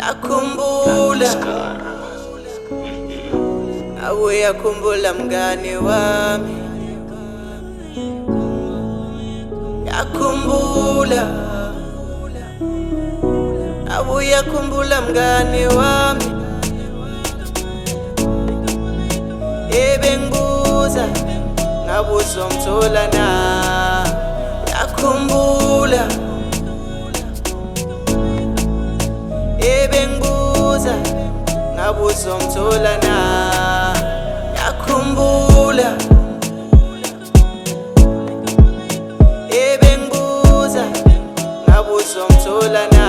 Yakhumbula awe yakhumbula mngani wami, yakhumbula awe yakhumbula mngani wami, ebengibuza ngabe uzomthola na, yakhumbula ebengibuza ngabe uzomthola na, yakhumbula ebengibuza ngabe uzomthola na,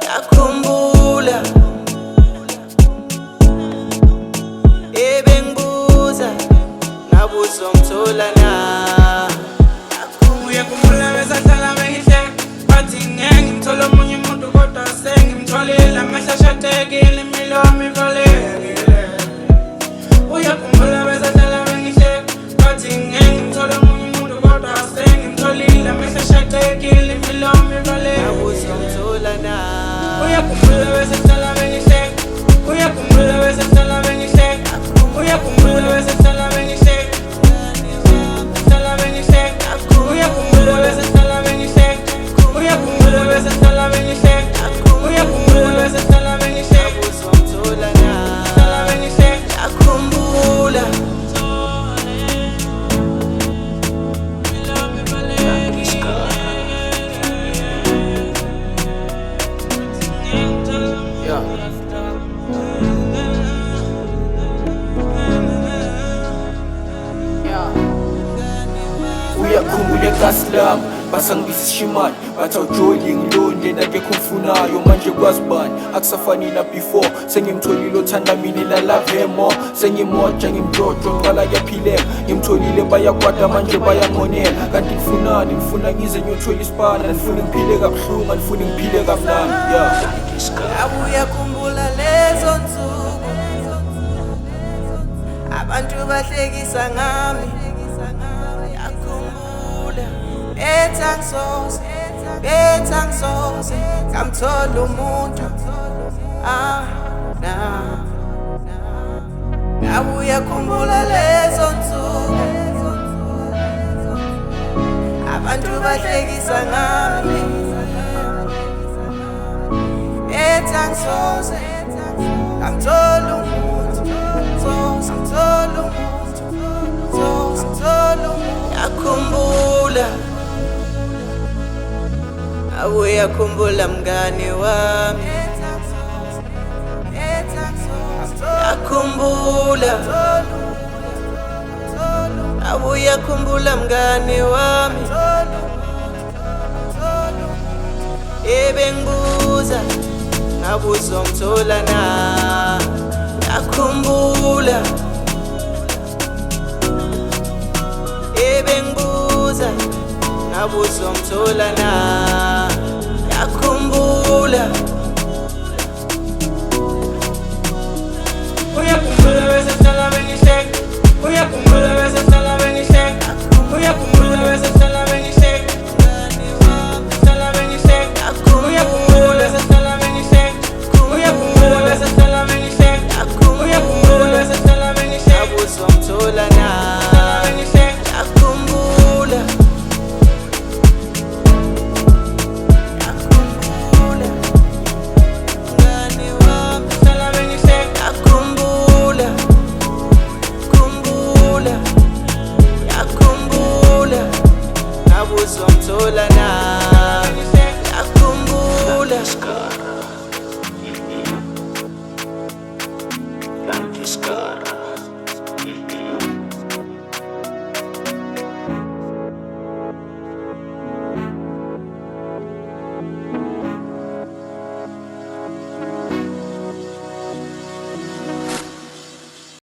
yakhumbula ebengibuza ngabe uzomthola na. Uyakhumbula besahlala bengihleka bathi ngeke ngimthole omunye umuntu kodwa sengimtholile, amehlo ashatekile, imilomo ivalekile. Uyakhumbula besahlala bengihleka bathi ngeke ngimthole omunye umuntu kodwa sengimtholile, amehlo ashatekile, imilomo ivalekile. Ngabe uzomthola na. Uyakhumbula besahlala bengihleka, uyakhumbula besahlala bengihleka, uyakhumbula besahlala bengihleka, sahlala bengihleka, uyakhumbula besahlala bengihleka, uyakhumbula besahlala bengihleka, uyakhumbula besahlala bengihleka, Ngabe uzomthola na. sahlala bengihleka. Yakhumbula Uyakhumbula ekhasi lami basangibiza ishimani, bathi awujoli ngilonde nakekho mfunayo, manje kwazi bani akusafani na before. Sengimtholile othanda mina nalave more, sengimoja ngimjojo qala kuyaphileka, ngimtholile bayakwada manje bayangonela. Kanti ngifunani, ngifuna ngize ngiyothola isipana, ngifuna ngiphile kabuhlungu, ngifuna ngiphile kamnandi. ngabe uyakhumbula lezo nsuku abantu bahlekisa ngami, yakhumbula bethi angisoze ngamthola umuntu ngabe uyakhumbula lezo nsuku abantu bahlekisa ngami, bethi angisoze ngamthola umuntu, ngithola umuntu, ngithola umuntu. Yakhumbula awe yakhumbula mngani wami, yakhumbula awe yakhumbula mngani wami, ebengibuza ngabe uzomthola na, yakhumbula ebengibuza ngabe uzomthola na, yakhumbula Uyakhumbula besahlala bengihleka, uyakhumbula besahlala bengihleka, uyakhumbula besahlala